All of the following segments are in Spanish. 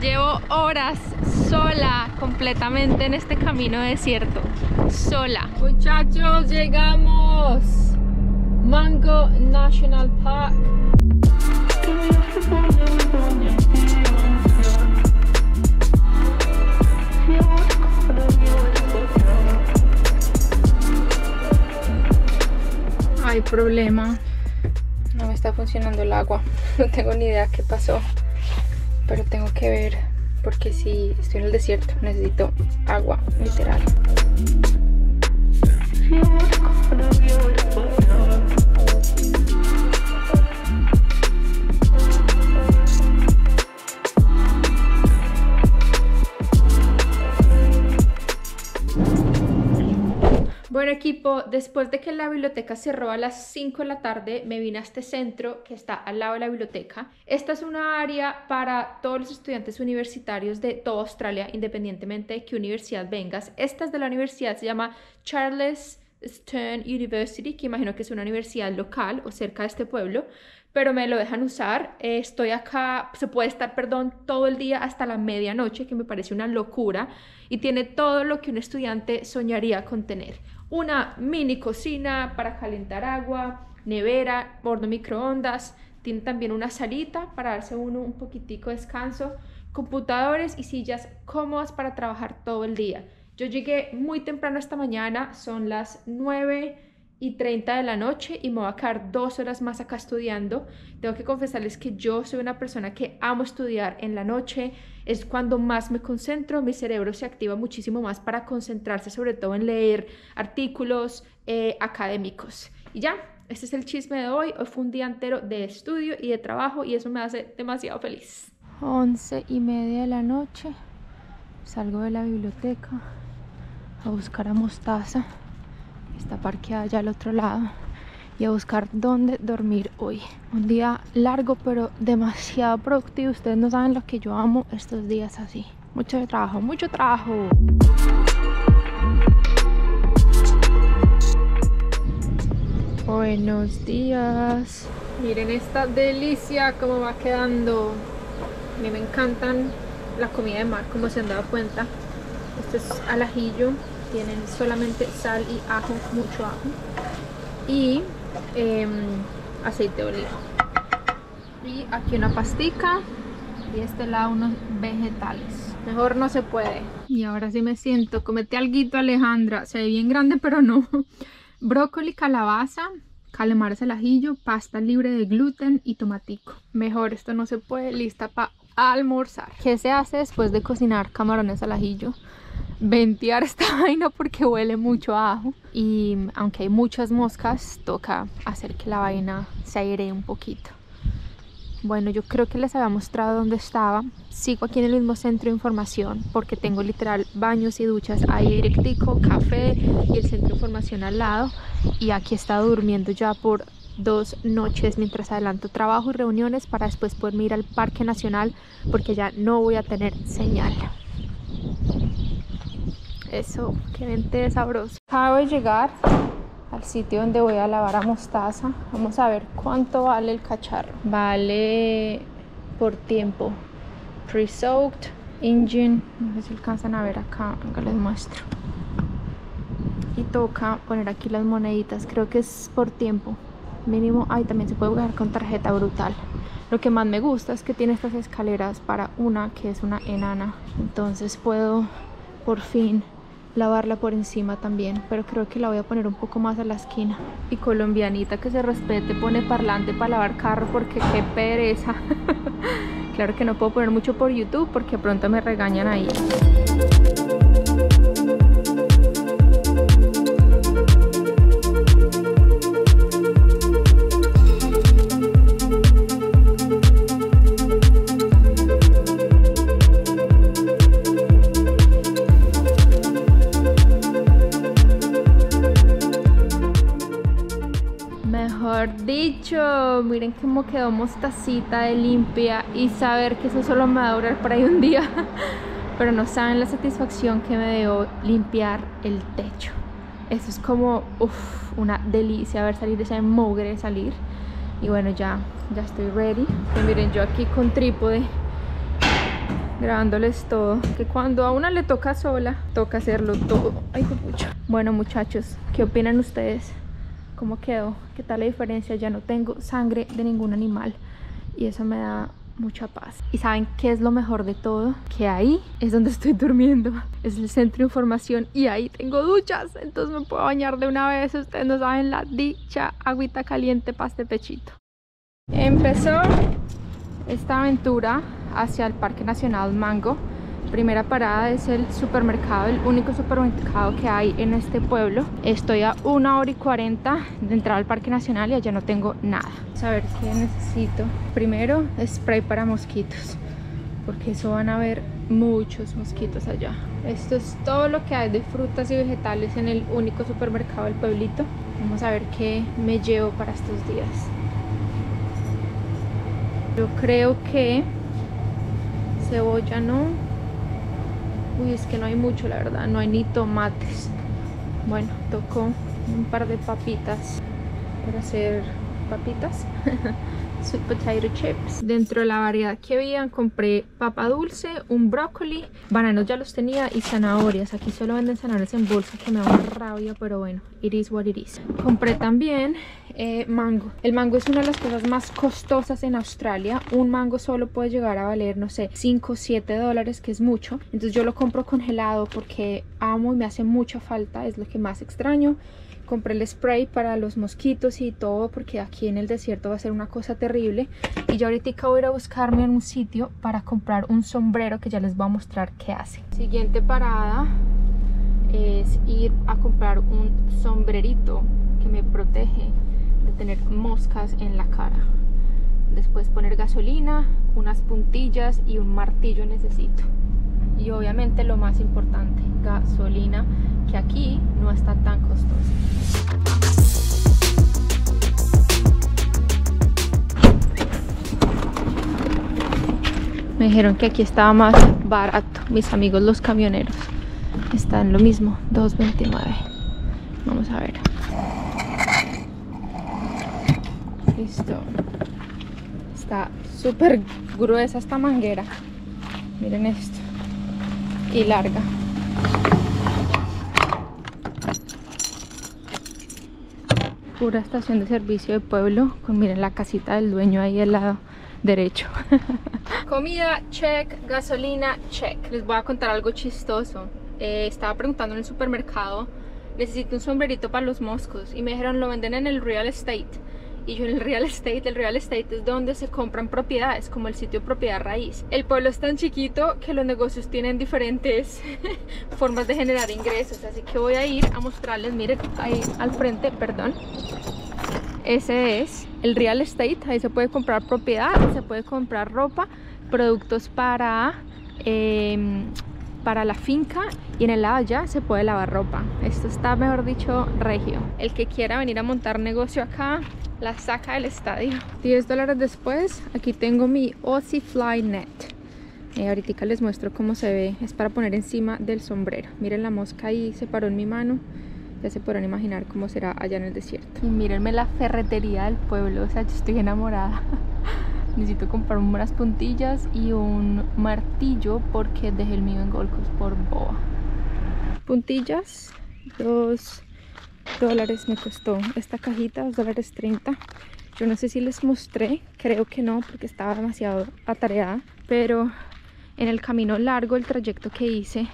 Llevo horas sola completamente en este camino desierto. Sola. Muchachos, llegamos. Mango National Park. Hay problema. No me está funcionando el agua. No tengo ni idea qué pasó. Pero tengo que ver, porque si estoy en el desierto necesito agua, literal. Bueno, equipo, después de que la biblioteca cerró a las 5 de la tarde, me vine a este centro que está al lado de la biblioteca. Esta es una área para todos los estudiantes universitarios de toda Australia, independientemente de qué universidad vengas. Esta es de la universidad, se llama Charles Sturt University, que imagino que es una universidad local o cerca de este pueblo, pero me lo dejan usar. Estoy acá, se puede estar, todo el día hasta la medianoche, que me parece una locura, y tiene todo lo que un estudiante soñaría con tener. Una mini cocina para calentar agua, nevera, horno microondas, tiene también una salita para darse uno un poquitico de descanso, computadores y sillas cómodas para trabajar todo el día. Yo llegué muy temprano esta mañana, son las 9:30 de la noche y me voy a quedar 2 horas más acá estudiando. Tengo que confesarles que yo soy una persona que amo estudiar en la noche, es cuando más me concentro, mi cerebro se activa muchísimo más para concentrarse sobre todo en leer artículos académicos. Y ya, este es el chisme de hoy. Hoy fue un día entero de estudio y de trabajo y eso me hace demasiado feliz. 11:30 de la noche, salgo de la biblioteca a buscar a Mostaza. Está parqueada allá al otro lado y a buscar dónde dormir hoy. Un día largo pero demasiado productivo. Ustedes no saben lo que yo amo estos días así. Mucho trabajo, mucho trabajo. Buenos días. Miren esta delicia cómo va quedando. A mí me encantan la comida de mar, como se han dado cuenta. Esto es al ajillo. Tienen solamente sal y ajo, mucho ajo, y aceite de oliva. Y aquí una pastica y este lado unos vegetales. Mejor no se puede. Y ahora sí me siento. Comete alguito, Alejandra. Se ve bien grande, pero no. Brócoli, calabaza, calamares al ajillo, pasta libre de gluten y tomatico. Mejor esto no se puede. Lista para almorzar. ¿Qué se hace después de cocinar camarones al ajillo? Ventear esta vaina porque huele mucho a ajo, y aunque hay muchas moscas toca hacer que la vaina se airee un poquito. Bueno, yo creo que les había mostrado dónde estaba. Sigo aquí en el mismo centro de información porque tengo literal baños y duchas ahí directico, café y el centro de información al lado, y aquí he estado durmiendo ya por 2 noches mientras adelanto trabajo y reuniones para después poderme ir al Parque Nacional porque ya no voy a tener señal. Eso, que vente sabroso. Acabo de llegar al sitio donde voy a lavar a Mostaza. Vamos a ver cuánto vale el cacharro. Vale por tiempo. Pre-soaked, engine. No sé si alcanzan a ver acá. Acá les muestro. Y toca poner aquí las moneditas. Creo que es por tiempo. Mínimo. Ay, también se puede pagar con tarjeta, brutal. Lo que más me gusta es que tiene estas escaleras para una que es una enana. Entonces puedo por fin lavarla por encima también, pero creo que la voy a poner un poco más a la esquina. Y colombianita que se respete pone parlante para lavar carro porque qué pereza. Claro que no puedo poner mucho por YouTube porque pronto me regañan ahí. Dicho, miren cómo quedó Mostacita de limpia, y saber que eso solo me va a durar por ahí un día. Pero no saben la satisfacción que me dio limpiar el techo. Eso es como una delicia, ver salir ese mugre salir. Y bueno, ya estoy ready. Y miren, yo aquí con trípode grabándoles todo, que cuando a una le toca sola, toca hacerlo todo. Ay, qué pucha. Bueno, muchachos, ¿qué opinan ustedes? ¿Cómo quedó? ¿Qué tal la diferencia? Ya no tengo sangre de ningún animal y eso me da mucha paz. ¿Y saben qué es lo mejor de todo? Que ahí es donde estoy durmiendo, es el centro de información y ahí tengo duchas, entonces me puedo bañar de una vez. Ustedes no saben la dicha, agüita caliente para este pechito. Empezó esta aventura hacia el Parque Nacional Mango. Primera parada es el supermercado, el único supermercado que hay en este pueblo. Estoy a 1 hora y 40 de entrar al Parque Nacional y allá no tengo nada. Vamos a ver qué necesito. Primero, spray para mosquitos, porque eso van a haber muchos mosquitos allá. Esto es todo lo que hay de frutas y vegetales en el único supermercado del pueblito. Vamos a ver qué me llevo para estos días. Yo creo que cebolla no. Uy, es que no hay mucho, la verdad, no hay ni tomates. Bueno, tocó un par de papitas para hacer papitas. Sweet potato chips. Dentro de la variedad que había compré papa dulce, un brócoli, bananos ya los tenía y zanahorias. Aquí solo venden zanahorias en bolsa, que me da una rabia, pero bueno, it is what it is. Compré también mango. El mango es una de las cosas más costosas en Australia. Un mango solo puede llegar a valer, no sé, 5 o 7 dólares, que es mucho. Entonces yo lo compro congelado porque amo y me hace mucha falta, es lo que más extraño. Compré el spray para los mosquitos y todo, porque aquí en el desierto va a ser una cosa terrible. Y yo ahorita voy a ir a buscarme en un sitio para comprar un sombrero que ya les voy a mostrar qué hace. Siguiente parada es ir a comprar un sombrerito que me protege de tener moscas en la cara. Después poner gasolina, unas puntillas y un martillo necesito. Y obviamente lo más importante, gasolina, que aquí no está tan costosa. Me dijeron que aquí estaba más barato, mis amigos los camioneros. Está en lo mismo, $2.29. Vamos a ver. Listo. Está súper gruesa esta manguera. Miren esto. Y larga. Pura estación de servicio de pueblo, con miren la casita del dueño ahí al lado derecho. Comida, check. Gasolina, check. Les voy a contar algo chistoso. Estaba preguntando en el supermercado, necesito un sombrerito para los moscos, y me dijeron lo venden en el real estate. Y yo, en el real estate es donde se compran propiedades, como el sitio propiedad raíz. El pueblo es tan chiquito que los negocios tienen diferentes formas de generar ingresos, así que voy a ir a mostrarles. Miren ahí al frente, perdón, ese es el real estate. Ahí se puede comprar propiedad, se puede comprar ropa, productos para la finca, y en el lado allá se puede lavar ropa. Esto está, mejor dicho, regio. El que quiera venir a montar negocio acá, la saca del estadio. $10 después, aquí tengo mi Aussie Fly Net. Ahorita les muestro cómo se ve. Es para poner encima del sombrero. Miren la mosca ahí, se paró en mi mano. Ya se podrán imaginar cómo será allá en el desierto. Y mírenme la ferretería del pueblo, o sea, yo estoy enamorada. Necesito comprar unas puntillas y un martillo porque dejé el mío en Gold Coast por boba. Puntillas, $2 me costó esta cajita, $2.30. Yo no sé si les mostré, creo que no, porque estaba demasiado atareada, pero en el camino largo, el trayecto que hice,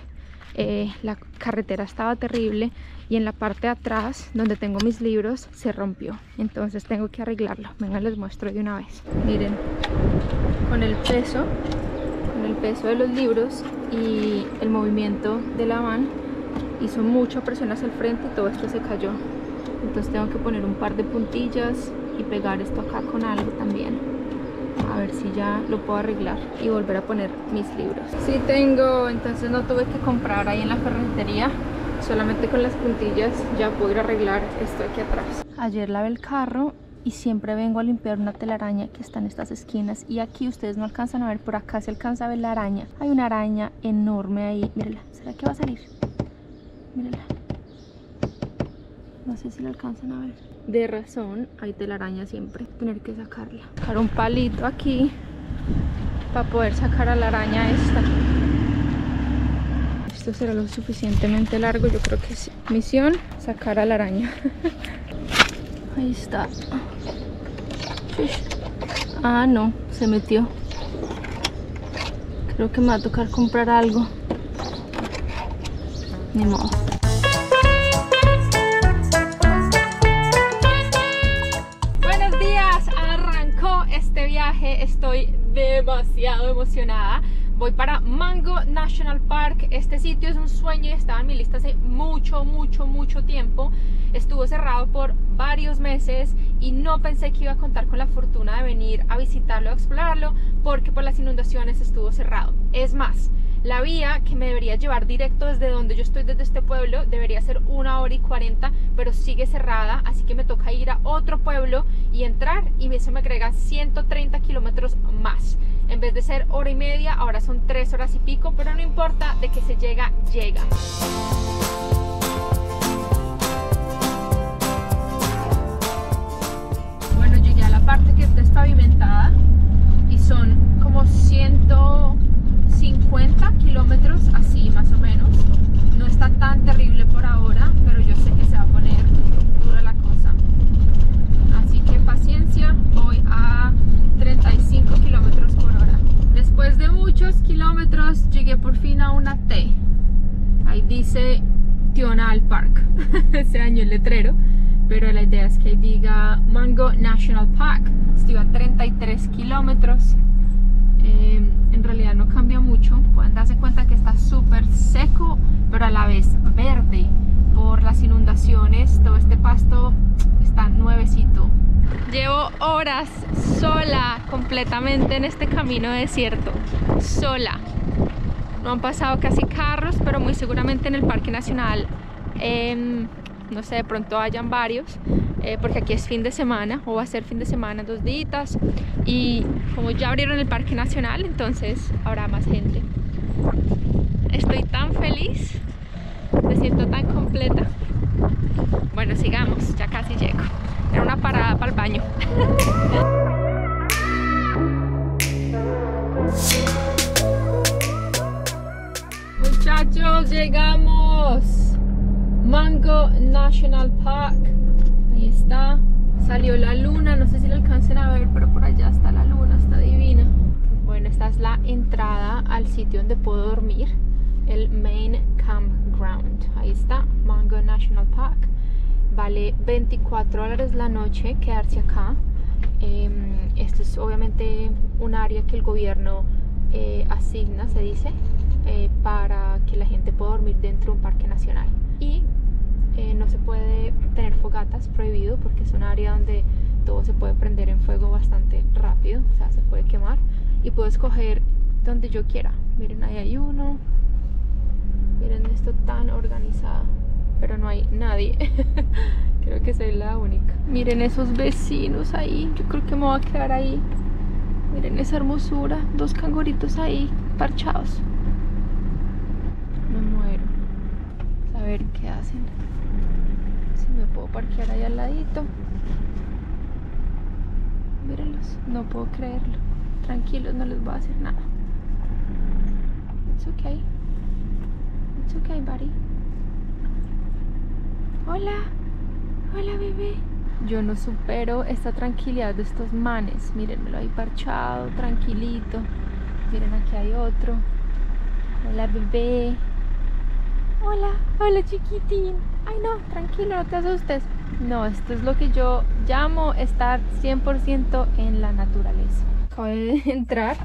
la carretera estaba terrible y en la parte de atrás, donde tengo mis libros, se rompió. Entonces tengo que arreglarlo. Venga, les muestro de una vez. Miren, con el peso de los libros y el movimiento de la van, hizo mucha presión hacia el frente y todo esto se cayó. Entonces tengo que poner un par de puntillas y pegar esto acá con algo también, a ver si ya lo puedo arreglar y volver a poner mis libros. Sí tengo, entonces no tuve que comprar ahí en la ferretería, solamente con las puntillas ya puedo ir a arreglar esto aquí atrás. Ayer lavé el carro y siempre vengo a limpiar una telaraña que está en estas esquinas, y aquí ustedes no alcanzan a ver, por acá se alcanza a ver la araña. Hay una araña enorme ahí, mírenla. ¿Será que va a salir? Mírenla. No sé si la alcanzan a ver. De razón hay telaraña siempre, tener que sacarla. Sacar un palito aquí para poder sacar a la araña esta. Esto será lo suficientemente largo, yo creo que sí. Misión, sacar a la araña. Ahí está. Ah, no, se metió. Creo que me va a tocar comprar algo. Ni modo. Buenos días, arrancó este viaje. Estoy demasiado emocionada. Voy para Mango National Park. Este sitio es un sueño y estaba en mi lista hace mucho tiempo. Estuvo cerrado por varios meses y no pensé que iba a contar con la fortuna de venir a visitarlo, a explorarlo, porque por las inundaciones estuvo cerrado. Es más, la vía que me debería llevar directo desde donde yo estoy, desde este pueblo, debería ser 1 hora y 40, pero sigue cerrada, así que me toca ir a otro pueblo y entrar, y eso me agrega 130 kilómetros más. En vez de ser 1 hora y media, ahora son 3 horas y pico, pero no importa, de que se llega, llega. Bueno, llegué a la parte que está despavimentada y son como 150 kilómetros, así más o menos. No está tan terrible por ahora, pero yo sé que se va a poner dura la cosa. Así que paciencia, voy a 35 kilómetros por hora. Después de muchos kilómetros llegué por fin a una T. Ahí dice Tional Park. Se dañó el letrero, pero la idea es que diga Mango National Park. Estoy a 33 kilómetros. En realidad no cambia mucho. Pueden darse cuenta que está súper seco, pero a la vez verde. Por las inundaciones, todo este pasto está nuevecito. Llevo horas sola completamente en este camino desierto, sola. No han pasado casi carros, pero muy seguramente en el Parque Nacional, no sé, de pronto hayan varios, porque aquí es fin de semana, o va a ser fin de semana, 2 días, y como ya abrieron el Parque Nacional, entonces habrá más gente. Estoy tan feliz, me siento tan completa. Bueno, sigamos, ya casi llego. Era una parada para el baño. Muchachos, llegamos. Mango National Park. Ahí está. Salió la luna, no sé si lo alcancen a ver, pero por allá está la luna, está divina. Bueno, esta es la entrada al sitio donde puedo dormir, el Main Campground. Ahí está, Mango National Park. Vale $24 la noche quedarse acá. Esto es obviamente un área que el gobierno asigna, se dice, para que la gente pueda dormir dentro de un parque nacional. Y no se puede tener fogatas, prohibido, porque es un área donde todo se puede prender en fuego bastante rápido, o sea, se puede quemar. Y puedo escoger donde yo quiera. Miren, ahí hay uno. Miren esto tan organizado, pero no hay nadie. Creo que soy la única. Miren esos vecinos ahí. Yo creo que me voy a quedar ahí. Miren esa hermosura. 2 canguritos ahí parchados. Me muero. A ver qué hacen. Si me puedo parquear ahí al ladito. Mírenlos. No puedo creerlo. Tranquilos, no les voy a hacer nada. It's okay. It's okay, buddy. Hola, hola bebé. Yo no supero esta tranquilidad de estos manes. Mírenmelo ahí parchado, tranquilito. Miren, aquí hay otro. Hola bebé. Hola, hola chiquitín. Ay no, tranquilo, no te asustes. No, esto es lo que yo llamo estar 100% en la naturaleza. Acabo de entrar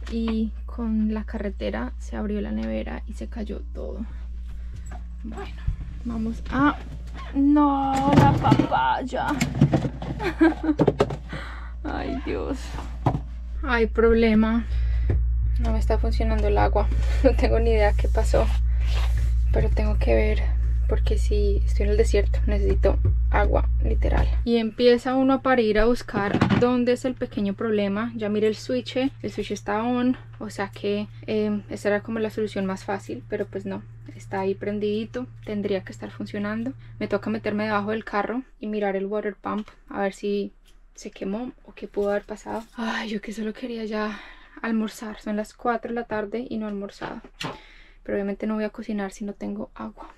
y con la carretera se abrió la nevera y se cayó todo. Bueno, vamos a... No, la papaya. Ay, Dios. Hay problema. No me está funcionando el agua. No tengo ni idea qué pasó, pero tengo que ver, porque si estoy en el desierto necesito agua, literal. Y empieza uno para ir a buscar dónde es el pequeño problema. Ya miré el switch está on, o sea que esa era como la solución más fácil, pero pues no, está ahí prendidito, tendría que estar funcionando. Me toca meterme debajo del carro y mirar el water pump a ver si se quemó o qué pudo haber pasado. Ay, yo que solo quería ya almorzar, son las 4 de la tarde y no he almorzado. pero obviamente no voy a cocinar si no tengo agua.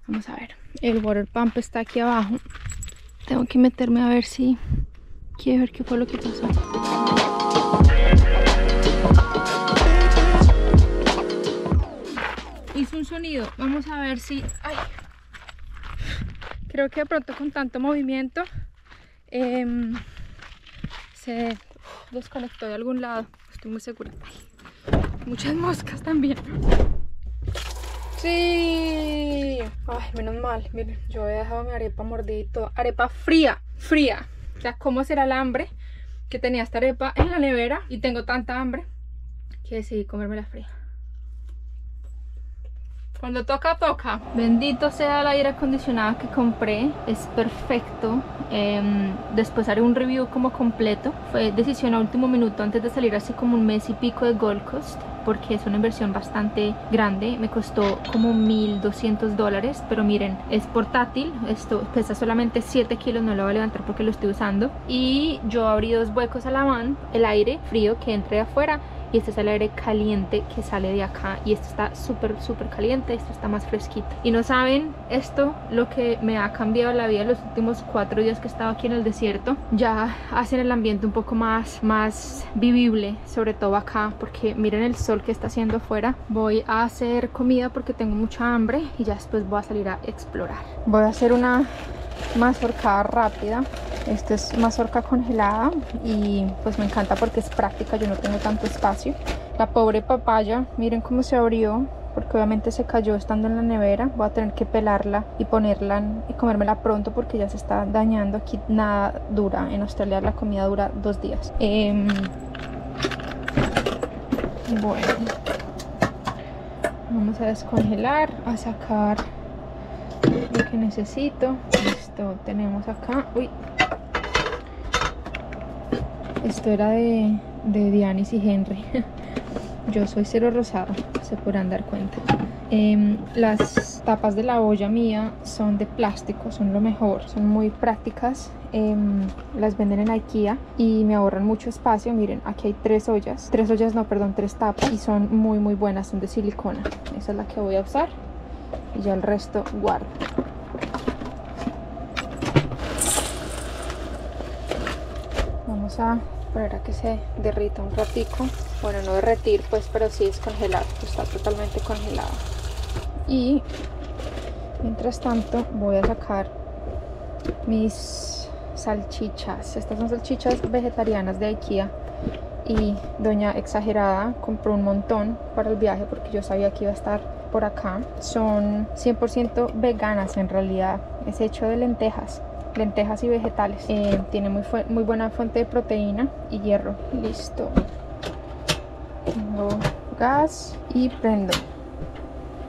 Vamos a ver, el water pump está aquí abajo. Tengo que meterme a ver si quiero ver qué fue lo que pasó. Hizo un sonido, vamos a ver si... ¡Ay! Creo que de pronto con tanto movimiento se desconectó de algún lado, estoy muy segura. Ay, muchas moscas también. Sí. Ay, menos mal. Miren, yo he dejado mi arepa mordida y todo. Arepa fría, fría. O sea, ¿cómo será el hambre? Que tenía esta arepa en la nevera y tengo tanta hambre que decidí comérmela fría. Cuando toca, toca. Bendito sea el aire acondicionado que compré. Es perfecto. Después haré un review como completo. Fue decisión a último minuto antes de salir hace como un mes y pico de Gold Coast, porque es una inversión bastante grande. Me costó como $1,200, pero miren, es portátil. Esto pesa solamente 7 kilos, no lo voy a levantar porque lo estoy usando. Y yo abrí 2 huecos a la van, el aire frío que entre de afuera, y este es el aire caliente que sale de acá, y esto está súper caliente, esto está más fresquito. Y no saben esto lo que me ha cambiado la vida los últimos 4 días que he estado aquí en el desierto. Ya hacen el ambiente un poco más vivible, sobre todo acá, porque miren el sol que está haciendo afuera. Voy a hacer comida porque tengo mucha hambre y ya después voy a salir a explorar. Voy a hacer una mazorca rápida. Esta es mazorca congelada y pues me encanta porque es práctica, yo no tengo tanto espacio. La pobre papaya, miren cómo se abrió, porque obviamente se cayó estando en la nevera. Voy a tener que pelarla y ponerla y comérmela pronto porque ya se está dañando. Aquí nada dura, en Australia la comida dura 2 días. Bueno, vamos a descongelar, a sacar lo que necesito. Listo, tenemos acá, uy, esto era de Dianis y Henry. Yo soy cero rosado, se podrán dar cuenta. Las tapas de la olla mía son de plástico, son lo mejor, son muy prácticas. Las venden en IKEA y me ahorran mucho espacio. Miren, aquí hay 3 ollas, 3 tapas, y son muy buenas, son de silicona. Esa es la que voy a usar y ya el resto guardo. Vamos a poner a que se derrita un ratico. Bueno, no derretir pues, pero sí descongelar, está totalmente congelado. Y mientras tanto voy a sacar mis salchichas. Estas son salchichas vegetarianas de IKEA y doña exagerada compró un montón para el viaje porque yo sabía que iba a estar por acá. Son 100% veganas en realidad, es hecho de lentejas y vegetales. Tiene muy buena fuente de proteína y hierro. Listo, tengo gas y prendo.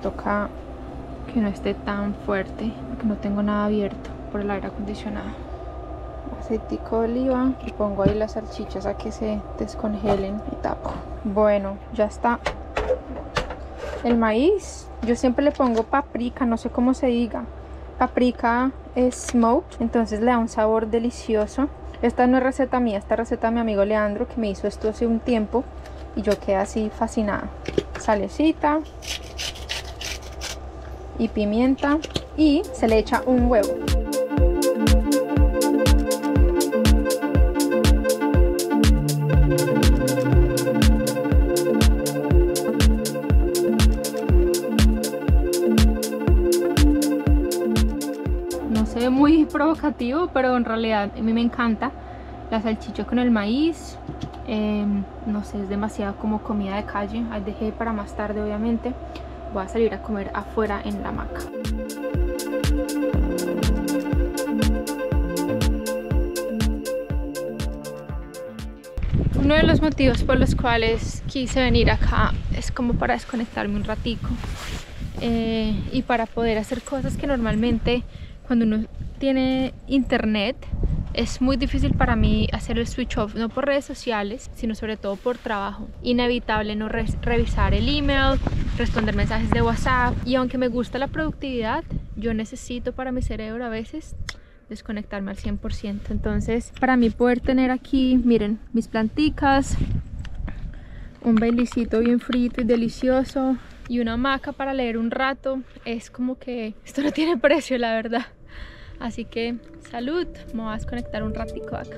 Toca que no esté tan fuerte porque no tengo nada abierto por el aire acondicionado. Aceitico de oliva y pongo ahí las salchichas a que se descongelen y tapo. Bueno, ya está el maíz. Yo siempre le pongo paprika, no sé cómo se diga. Paprika es smoked, entonces le da un sabor delicioso. Esta no es receta mía, esta receta de mi amigo Leandro, que me hizo esto hace un tiempo y yo quedé así fascinada. Salecita y pimienta y se le echa un huevo. Muy provocativo, pero en realidad a mí me encanta la salchicha con el maíz. No sé, es demasiado como comida de calle. Ahí dejé para más tarde, obviamente. Voy a salir a comer afuera en la hamaca. Uno de los motivos por los cuales quise venir acá es como para desconectarme un ratico y para poder hacer cosas que normalmente cuando uno tiene internet es muy difícil para mí hacer el switch off, no por redes sociales, sino sobre todo por trabajo. Inevitable no revisar el email, responder mensajes de WhatsApp, y aunque me gusta la productividad, yo necesito para mi cerebro a veces desconectarme al 100%. Entonces, para mí poder tener aquí, miren, mis planticas, un bailecito bien frito y delicioso, y una hamaca para leer un rato, es como que esto no tiene precio, la verdad. Así que salud, me voy a desconectar un ratico acá.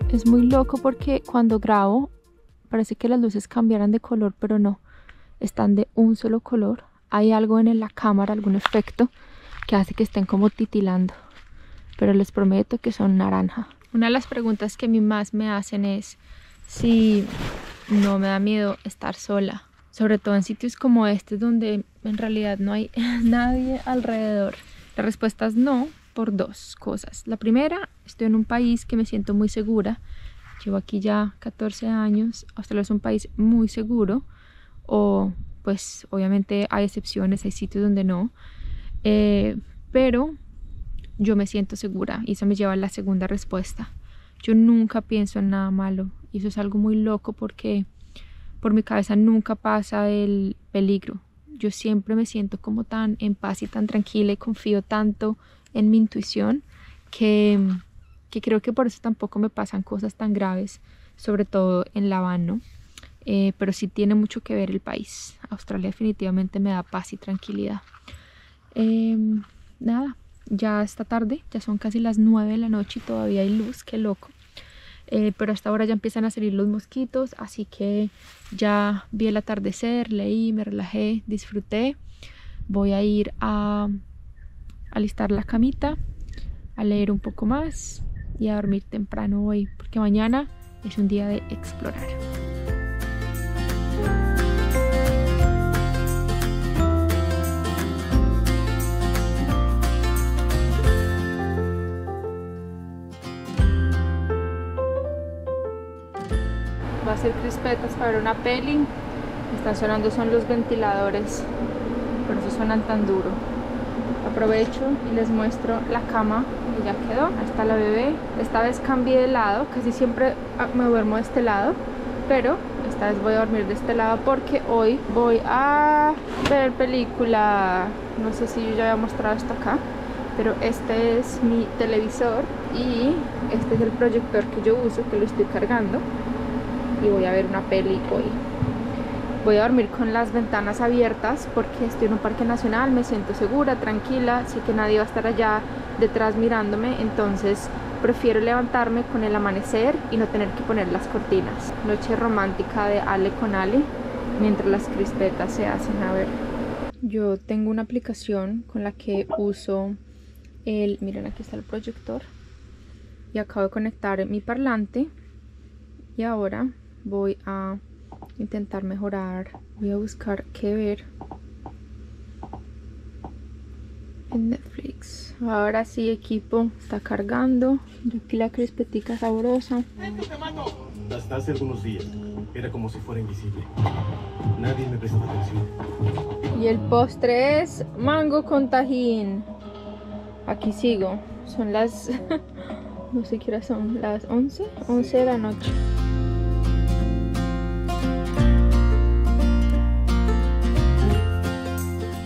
Es muy loco porque cuando grabo parece que las luces cambiaran de color, pero no, están de un solo color. Hay algo en la cámara, algún efecto que hace que estén como titilando, pero les prometo que son naranja. Una de las preguntas que a mí más me hacen es si no me da miedo estar sola, sobre todo en sitios como este donde en realidad no hay nadie alrededor. La respuesta es no, por dos cosas. La primera, estoy en un país que me siento muy segura. Llevo aquí ya 14 años. Australia es un país muy seguro, o pues obviamente hay excepciones, hay sitios donde no, pero yo me siento segura y eso me lleva a la segunda respuesta. Yo nunca pienso en nada malo y eso es algo muy loco porque por mi cabeza nunca pasa el peligro. Yo siempre me siento como tan en paz y tan tranquila y confío tanto en mi intuición que creo que por eso tampoco me pasan cosas tan graves, sobre todo en la van, ¿no? Pero sí tiene mucho que ver el país. Australia definitivamente me da paz y tranquilidad. Nada, ya esta tarde, ya son casi las 9 de la noche y todavía hay luz, qué loco. Pero hasta ahora ya empiezan a salir los mosquitos, así que ya vi el atardecer, leí, me relajé, disfruté. Voy a ir a alistar la camita, a leer un poco más y a dormir temprano hoy, porque mañana es un día de explorar. Va a hacer crispetas para ver una peli. Están sonando, son los ventiladores, por eso suenan tan duro. Aprovecho y les muestro la cama que ya quedó. Ahí está la bebé. Esta vez cambié de lado, casi siempre me duermo de este lado, pero esta vez voy a dormir de este lado porque hoy voy a ver película. No sé si yo ya había mostrado esto acá, pero este es mi televisor y este es el proyector que yo uso, que lo estoy cargando, y voy a ver una peli hoy. Voy a dormir con las ventanas abiertas porque estoy en un parque nacional, me siento segura, tranquila, sé que nadie va a estar allá detrás mirándome, entonces prefiero levantarme con el amanecer y no tener que poner las cortinas. Noche romántica de Ale con Ale, mientras las crispetas se hacen. A ver, yo tengo una aplicación con la que uso miren, aquí está el proyector y acabo de conectar mi parlante y ahora voy a intentar mejorar, voy a buscar qué ver en Netflix. Ahora sí, equipo, está cargando. Yo aquí la crispetica sabrosa. Hasta hace algunos días era como si fuera invisible. Nadie me prestaba atención. Y el postre es mango con tajín. Aquí sigo, son las no sé qué hora son, las 11 de la noche.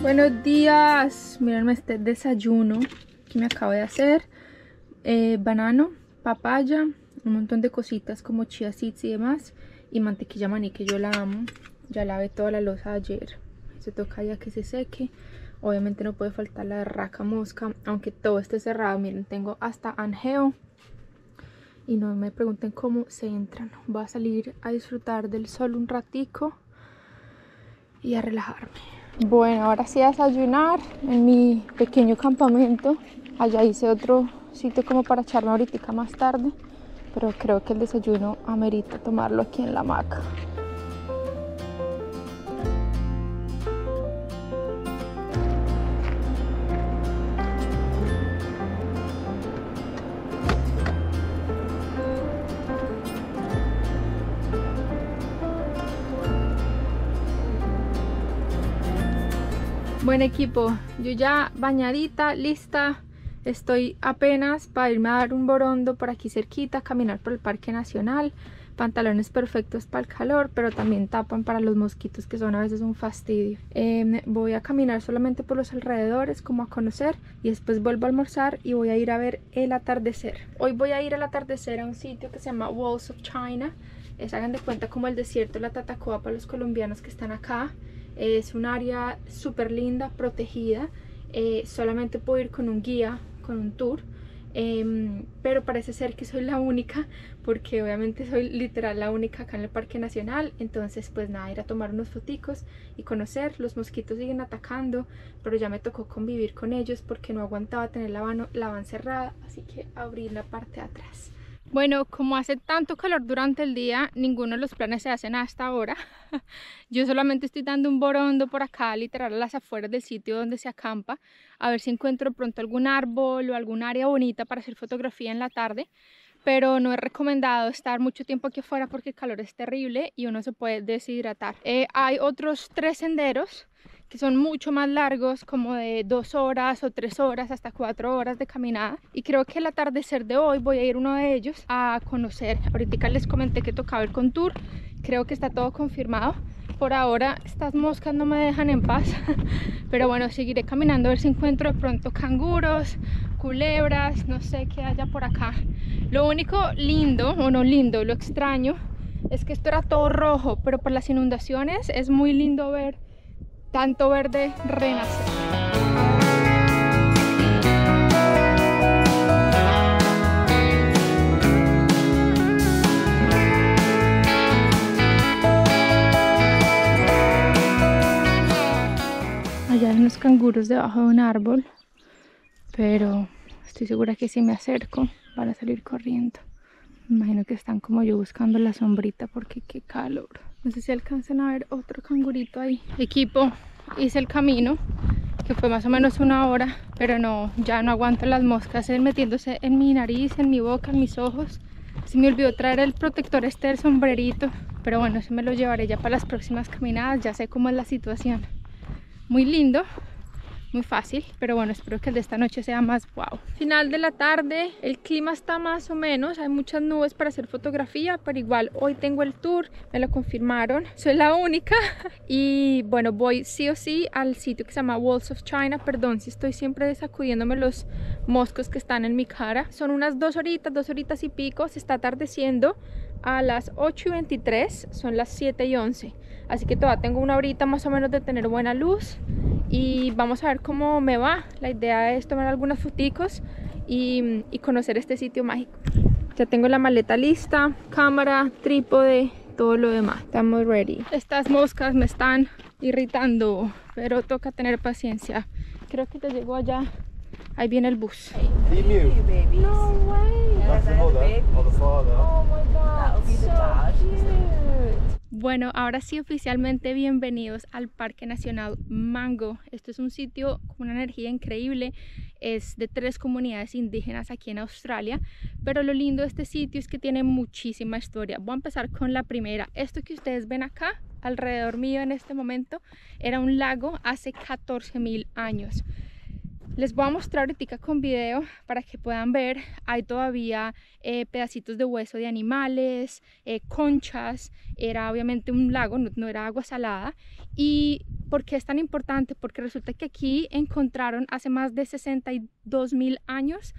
Buenos días, miren este desayuno que me acabo de hacer. Banano, papaya, un montón de cositas como chia seeds y demás, y mantequilla maní, que yo la amo. Ya lavé toda la loza ayer, se toca ya que se seque. Obviamente no puede faltar la raca mosca, aunque todo esté cerrado. Miren, tengo hasta anjeo y no me pregunten cómo se entran. Voy a salir a disfrutar del sol un ratico y a relajarme. Bueno, ahora sí a desayunar en mi pequeño campamento. Allá hice otro sitio como para echarme ahorita más tarde, pero creo que el desayuno amerita tomarlo aquí en la hamaca. Buen equipo, yo ya bañadita, lista, estoy apenas para irme a dar un borondo por aquí cerquita, caminar por el Parque Nacional, pantalones perfectos para el calor, pero también tapan para los mosquitos, que son a veces un fastidio. Voy a caminar solamente por los alrededores, como a conocer, y después vuelvo a almorzar y voy a ir a ver el atardecer. Hoy voy a ir al atardecer a un sitio que se llama Walls of China. Hagan de cuenta como el desierto de la Tatacoa para los colombianos que están acá. Es un área súper linda, protegida. Solamente puedo ir con un guía, con un tour. Pero parece ser que soy la única, porque obviamente soy literal la única acá en el Parque Nacional. Entonces pues nada, ir a tomar unos foticos y conocer. Los mosquitos siguen atacando, pero ya me tocó convivir con ellos porque no aguantaba tener la van cerrada, así que abrí la parte de atrás. Bueno, como hace tanto calor durante el día, ninguno de los planes se hacen hasta ahora. Yo solamente estoy dando un borondo por acá, literal a las afueras del sitio donde se acampa, a ver si encuentro pronto algún árbol o algún área bonita para hacer fotografía en la tarde. Pero no es recomendado estar mucho tiempo aquí afuera porque el calor es terrible y uno se puede deshidratar. Hay otros 3 senderos que son mucho más largos, como de 2 horas o 3 horas, hasta 4 horas de caminada. Y creo que el atardecer de hoy voy a ir a uno de ellos a conocer. Ahorita les comenté que tocaba ir con tour, creo que está todo confirmado. Por ahora estas moscas no me dejan en paz, pero bueno, seguiré caminando a ver si encuentro de pronto canguros, culebras, no sé qué haya por acá. Lo único lindo, o no lindo, lo extraño, es que esto era todo rojo, pero por las inundaciones es muy lindo ver tanto verde renacer. Allá hay unos canguros debajo de un árbol, pero estoy segura que si me acerco van a salir corriendo. Me imagino que están como yo buscando la sombrita porque qué calor. No sé si alcanzan a ver otro cangurito ahí. Equipo, hice el camino, que fue más o menos 1 hora, pero no, ya no aguanto las moscas metiéndose en mi nariz, en mi boca, en mis ojos. Se me olvidó traer el protector del sombrerito, pero bueno, eso me lo llevaré ya para las próximas caminadas. Ya sé cómo es la situación. Muy lindo, muy fácil, pero bueno, espero que el de esta noche sea más wow. Final de la tarde, el clima está más o menos, hay muchas nubes para hacer fotografía, pero igual hoy tengo el tour, me lo confirmaron, soy la única. Y bueno, voy sí o sí al sitio que se llama Walls of China. Perdón si estoy siempre sacudiéndome los moscos que están en mi cara. Son unas 2 horitas y pico, se está atardeciendo a las 8:23, son las 7:11, así que todavía tengo 1 horita más o menos de tener buena luz. Y vamos a ver cómo me va. La idea es tomar algunas foticos y conocer este sitio mágico. Ya tengo la maleta lista, cámara, trípode, todo lo demás. Estamos ready. Estas moscas me están irritando, pero toca tener paciencia. Creo que te llegó allá. Ahí viene el bus. No way. That's the mother or the father. Oh my God. That'll be the dad. Bueno, ahora sí, oficialmente bienvenidos al Parque Nacional Mango. Esto es un sitio con una energía increíble. Es de 3 comunidades indígenas aquí en Australia, pero lo lindo de este sitio es que tiene muchísima historia. Voy a empezar con la primera. Esto que ustedes ven acá alrededor mío en este momento era un lago hace 14.000 años. Les voy a mostrar ahorita con video para que puedan ver. Hay todavía pedacitos de hueso de animales, conchas. Era obviamente un lago, no era agua salada. ¿Y por qué es tan importante? Porque resulta que aquí encontraron hace más de 62.000 años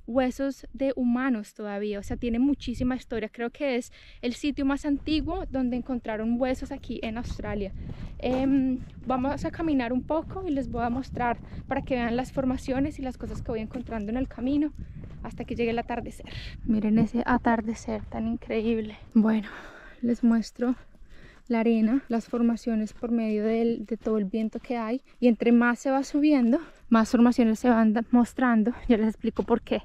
huesos de humanos todavía. O sea, tiene muchísima historia. Creo que es el sitio más antiguo donde encontraron huesos aquí en Australia. Vamos a caminar un poco y les voy a mostrar para que vean las formaciones y las cosas que voy encontrando en el camino hasta que llegue el atardecer. Miren ese atardecer tan increíble. Bueno, les muestro la arena, las formaciones por medio de todo el viento que hay, y entre más se va subiendo, más formaciones se van mostrando. Ya les explico por qué.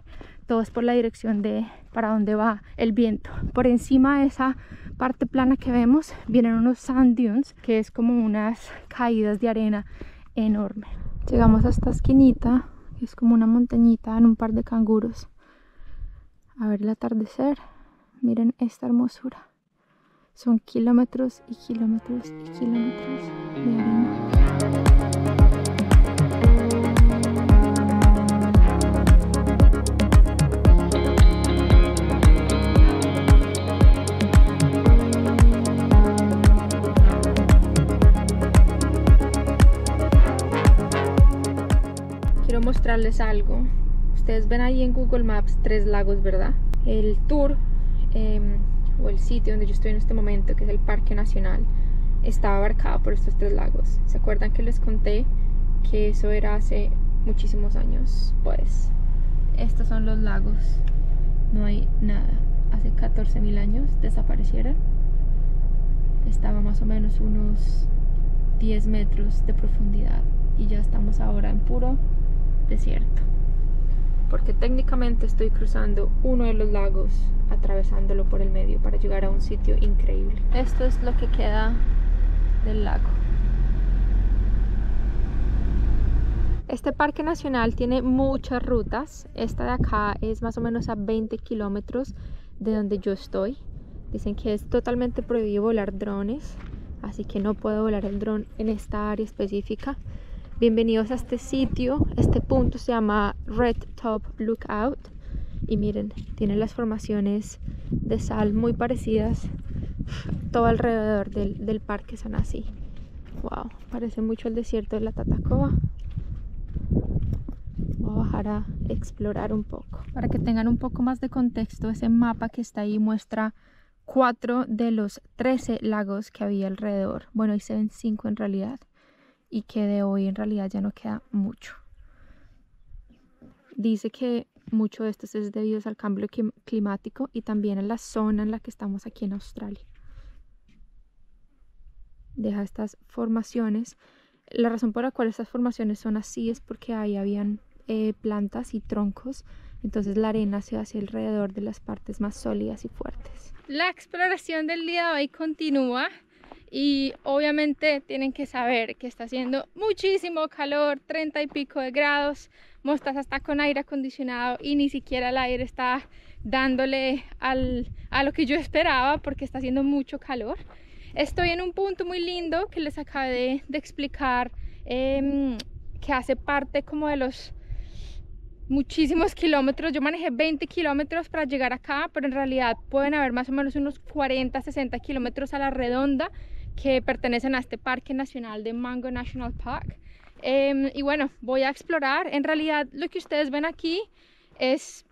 Todo es por la dirección de para dónde va el viento. Por encima de esa parte plana que vemos vienen unos sand dunes, que es como unas caídas de arena enorme. Llegamos a esta esquinita, que es como una montañita en un par de canguros, a ver el atardecer. Miren esta hermosura. Son kilómetros y kilómetros y kilómetros de arena. quiero mostrarles algo. Ustedes ven ahí en Google Maps 3 lagos, ¿verdad? El tour o el sitio donde yo estoy en este momento, que es el Parque Nacional, estaba abarcado por estos 3 lagos. ¿Se acuerdan que les conté que eso era hace muchísimos años? Pues estos son los lagos. No hay nada. Hace 14.000 años desaparecieron. Estaba más o menos unos 10 metros de profundidad y ya estamos ahora en puro desierto, porque técnicamente estoy cruzando uno de los lagos, atravesándolo por el medio para llegar a un sitio increíble. Esto es lo que queda del lago. Este parque nacional tiene muchas rutas. Esta de acá es más o menos a 20 kilómetros de donde yo estoy. Dicen que es totalmente prohibido volar drones, así que no puedo volar el dron en esta área específica. Bienvenidos a este sitio. Este punto se llama Red Top Lookout y miren, tiene las formaciones de sal muy parecidas. Todo alrededor del parque son así. Wow, parece mucho el desierto de la Tatacoa. Voy a bajar a explorar un poco para que tengan un poco más de contexto. Ese mapa que está ahí muestra 4 de los 13 lagos que había alrededor. Bueno, ahí se ven 5 en realidad, y que de hoy en realidad ya no queda mucho. Dice que mucho de esto es debido al cambio climático y también a la zona en la que estamos aquí en Australia. Deja estas formaciones. La razón por la cual estas formaciones son así es porque ahí habían plantas y troncos, entonces la arena se hace alrededor de las partes más sólidas y fuertes. La exploración del día de hoy continúa y obviamente tienen que saber que está haciendo muchísimo calor, 30 y pico de grados. Mostaza está con aire acondicionado y ni siquiera el aire está dándole a lo que yo esperaba, porque está haciendo mucho calor. Estoy en un punto muy lindo que les acabé de explicar, que hace parte como de los muchísimos kilómetros. Yo manejé 20 kilómetros para llegar acá, pero en realidad pueden haber más o menos unos 40-60 kilómetros a la redonda que pertenecen a este parque nacional de Mango National Park. Y bueno, voy a explorar. En realidad lo que ustedes ven aquí es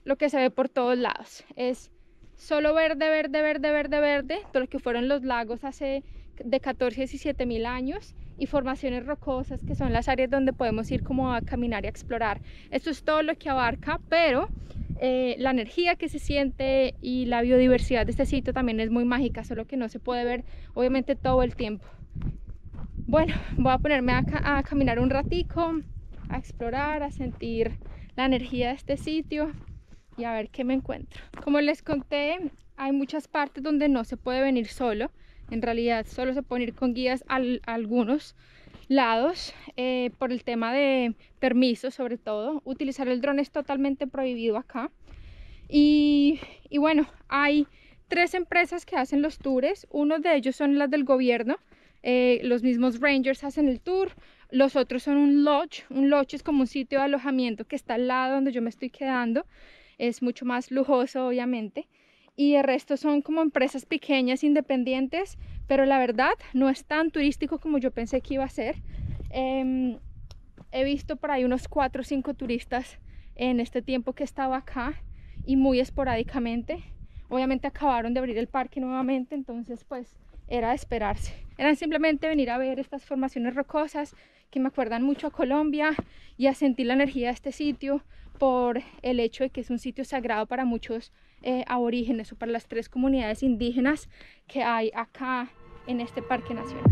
lo que se ve por todos lados. Es solo verde, verde, verde, verde, verde, todo lo que fueron los lagos hace de 14 a 17 mil años, y formaciones rocosas que son las áreas donde podemos ir como a caminar y a explorar. Esto es todo lo que abarca, pero la energía que se siente y la biodiversidad de este sitio también es muy mágica, solo que no se puede ver obviamente todo el tiempo. Bueno, voy a ponerme a caminar un ratico, a explorar, a sentir la energía de este sitio y a ver qué me encuentro. Como les conté, hay muchas partes donde no se puede venir solo. En realidad solo se pueden ir con guías a algunos lados, por el tema de permisos. Sobre todo utilizar el dron es totalmente prohibido acá. Y bueno, hay 3 empresas que hacen los tours. Uno de ellos son las del gobierno, los mismos rangers hacen el tour. Los otros son un lodge. Un lodge es como un sitio de alojamiento que está al lado donde yo me estoy quedando. Es mucho más lujoso obviamente. Y el resto son como empresas pequeñas, independientes, pero la verdad no es tan turístico como yo pensé que iba a ser. He visto por ahí unos 4 o 5 turistas en este tiempo que estaba acá, y muy esporádicamente. Obviamente acabaron de abrir el parque nuevamente, entonces pues era de esperarse. Eran simplemente venir a ver estas formaciones rocosas que me acuerdan mucho a Colombia y a sentir la energía de este sitio, por el hecho de que es un sitio sagrado para muchos aborígenes, o para las 3 comunidades indígenas que hay acá en este parque nacional.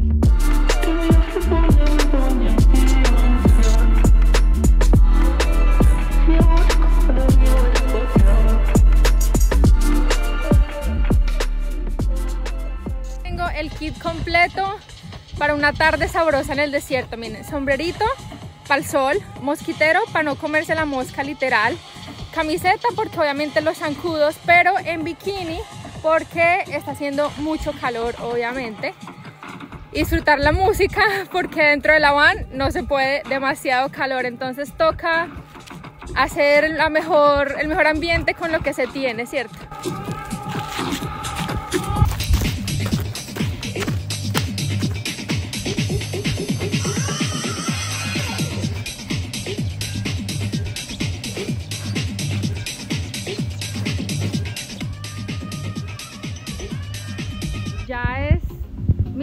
Tengo el kit completo para una tarde sabrosa en el desierto. Miren, sombrerito para el sol, mosquitero para no comerse la mosca literal, camiseta porque obviamente los zancudos, pero en bikini porque está haciendo mucho calor obviamente. Disfrutar la música porque dentro de la van no se puede, demasiado calor, entonces toca hacer el mejor ambiente con lo que se tiene, ¿cierto?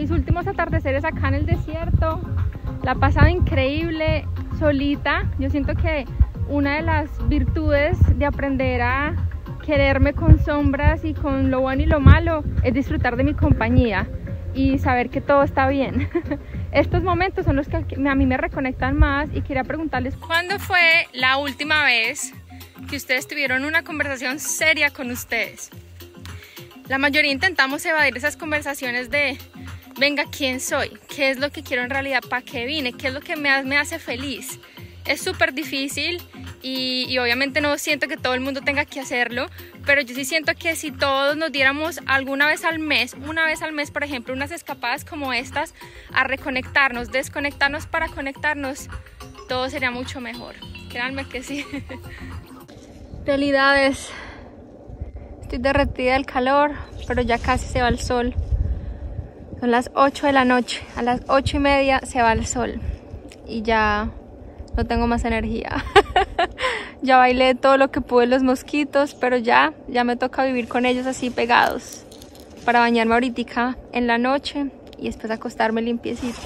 mis últimos atardeceres acá en el desierto. La he pasado increíble, solita. Yo siento que una de las virtudes de aprender a quererme con sombras y con lo bueno y lo malo es disfrutar de mi compañía y saber que todo está bien. Estos momentos son los que a mí me reconectan más y quería preguntarles ¿cuándo fue la última vez que ustedes tuvieron una conversación seria con ustedes? La mayoría intentamos evadir esas conversaciones de venga, ¿quién soy? ¿Qué es lo que quiero en realidad? ¿Para qué vine? ¿Qué es lo que me hace feliz? Es súper difícil y obviamente no siento que todo el mundo tenga que hacerlo, pero yo sí siento que si todos nos diéramos una vez al mes, por ejemplo, unas escapadas como estas, a reconectarnos, desconectarnos para conectarnos, todo sería mucho mejor. Créanme que sí. Realidades. Estoy derretida del calor, pero ya casi se va el sol. Son las 8 de la noche, a las 8:30 se va el sol y ya no tengo más energía. Ya bailé todo lo que pude los mosquitos, pero ya me toca vivir con ellos así pegados para bañarme ahorita en la noche y después acostarme limpiecito.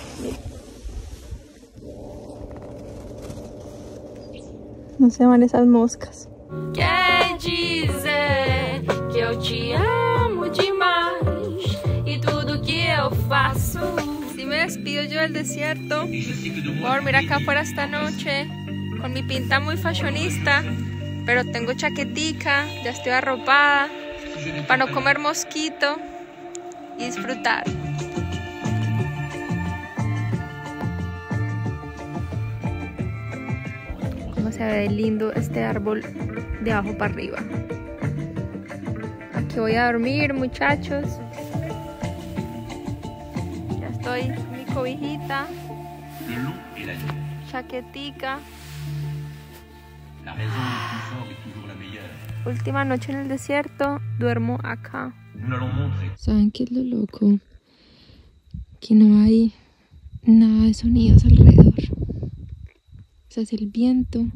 No se van esas moscas. Quer dizer que eu te amo demais y tudo que eu faço. Si me despido yo del desierto, voy a dormir acá afuera esta noche con mi pinta muy fashionista, pero tengo chaquetica, ya estoy arropada para no comer mosquito y disfrutar. Cómo se ve lindo este árbol de abajo para arriba. Aquí voy a dormir, muchachos. Ya estoy con mi cobijita, chaquetica. Última noche en el desierto, duermo acá. ¿Saben qué es lo loco? Que no hay nada de sonidos alrededor. O sea, es el viento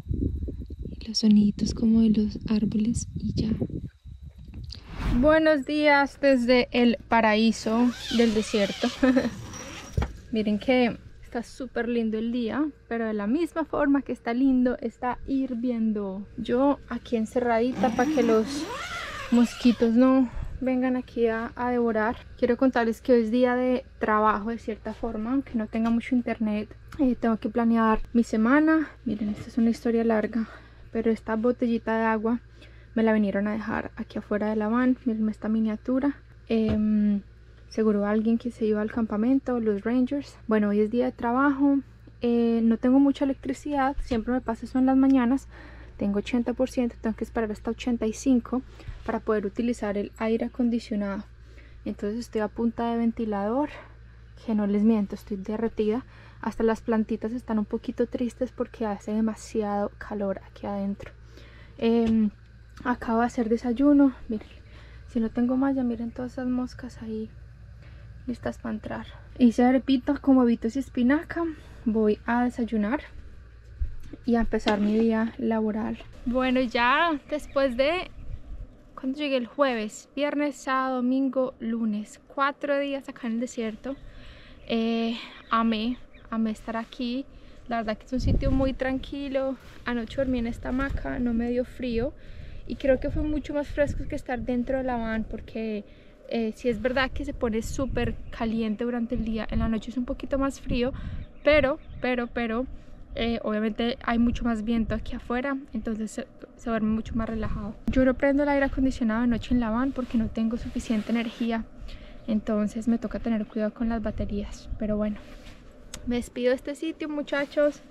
y los soniditos como de los árboles y ya. Buenos días desde el paraíso del desierto. Miren que está súper lindo el día, pero de la misma forma que está lindo, está hirviendo. Yo aquí encerradita para que los mosquitos no vengan aquí a devorar. Quiero contarles que hoy es día de trabajo de cierta forma, aunque no tenga mucho internet. Tengo que planear mi semana. Miren, esta es una historia larga, pero esta botellita de agua me la vinieron a dejar aquí afuera de la van. Miren esta miniatura. Seguro alguien que se iba al campamento, los Rangers. Bueno, hoy es día de trabajo. No tengo mucha electricidad, siempre me pasa eso en las mañanas. Tengo 80%, tengo que esperar hasta 85% para poder utilizar el aire acondicionado. Entonces estoy a punta de ventilador, que no les miento, estoy derretida. Hasta las plantitas están un poquito tristes porque hace demasiado calor aquí adentro. Acabo de hacer desayuno. Miren, si no tengo más, ya miren todas esas moscas ahí listas para entrar. Hice arepitas con huevitos y espinaca. Voy a desayunar y a empezar mi día laboral. Bueno, ya después de... ¿Cuándo llegué? El jueves, viernes, sábado, domingo, lunes. 4 días acá en el desierto. Amé estar aquí. La verdad que es un sitio muy tranquilo. Anoche dormí en esta hamaca, no me dio frío. Y creo que fue mucho más fresco que estar dentro de la van, porque sí es verdad que se pone súper caliente durante el día. En la noche es un poquito más frío, pero obviamente hay mucho más viento aquí afuera, entonces se duerme mucho más relajado. Yo no prendo el aire acondicionado de noche en la van porque no tengo suficiente energía, entonces me toca tener cuidado con las baterías. Pero bueno, me despido de este sitio, muchachos.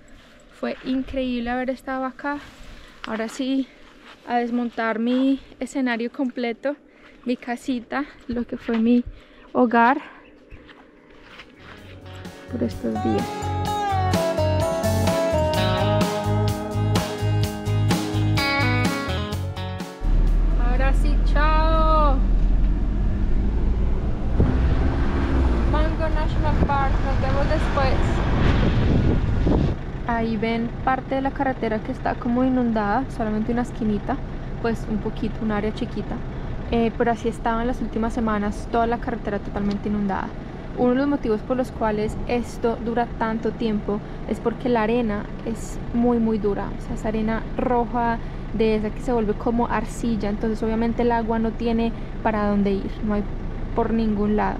Fue increíble haber estado acá. Ahora sí, a desmontar mi escenario completo, mi casita, lo que fue mi hogar por estos días. Ahora sí, chao. Mango National Park, nos vemos después. Ahí ven parte de la carretera que está como inundada, solamente una esquinita, pues un poquito, un área chiquita. Pero así estaba en las últimas semanas, toda la carretera totalmente inundada. Uno de los motivos por los cuales esto dura tanto tiempo es porque la arena es muy dura, o sea, es arena roja, de esa que se vuelve como arcilla, entonces obviamente el agua no tiene para dónde ir, no hay por ningún lado.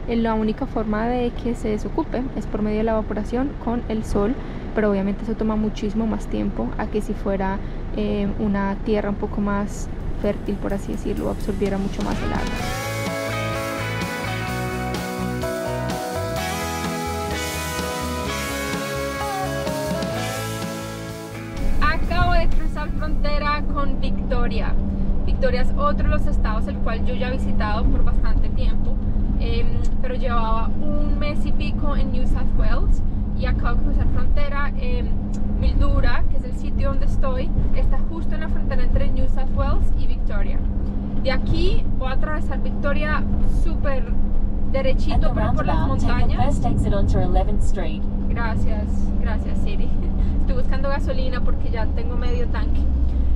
La única forma de que se desocupe es por medio de la evaporación con el sol, pero obviamente eso toma muchísimo más tiempo a que si fuera una tierra un poco más fértil, por así decirlo, absorbiera mucho más el agua. Acabo de cruzar frontera con Victoria. Victoria es otro de los estados el cual yo ya he visitado por bastante tiempo, pero llevaba un mes y pico en New South Wales y acabo de cruzar frontera. Mildura, que es el sitio donde estoy, está justo en la frontera entre New South Wales y Victoria. De aquí voy a atravesar Victoria súper derechito, pero por las montañas. Gracias Siri. Estoy buscando gasolina porque ya tengo medio tanque.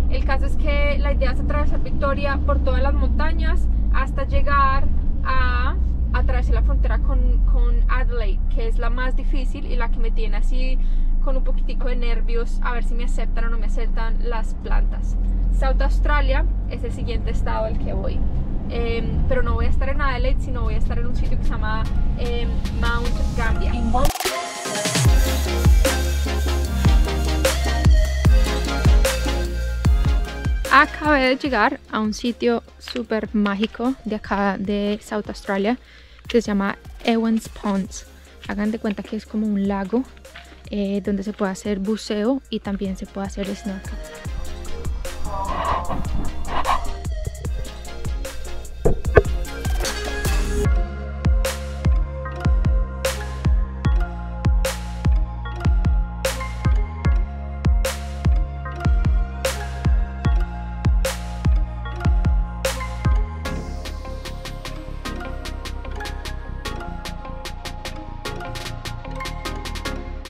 El caso es que la idea es atravesar Victoria por todas las montañas hasta llegar a atravesar la frontera con Adelaide, que es la más difícil y la que me tiene así con un poquitico de nervios, a ver si me aceptan o no me aceptan las plantas. South Australia es el siguiente estado al que voy, pero no voy a estar en Adelaide, sino voy a estar en un sitio que se llama Mount Gambier. Acabé de llegar a un sitio súper mágico de acá de South Australia que se llama Ewans Ponds. Hagan de cuenta que es como un lago donde se puede hacer buceo y también se puede hacer snorkel.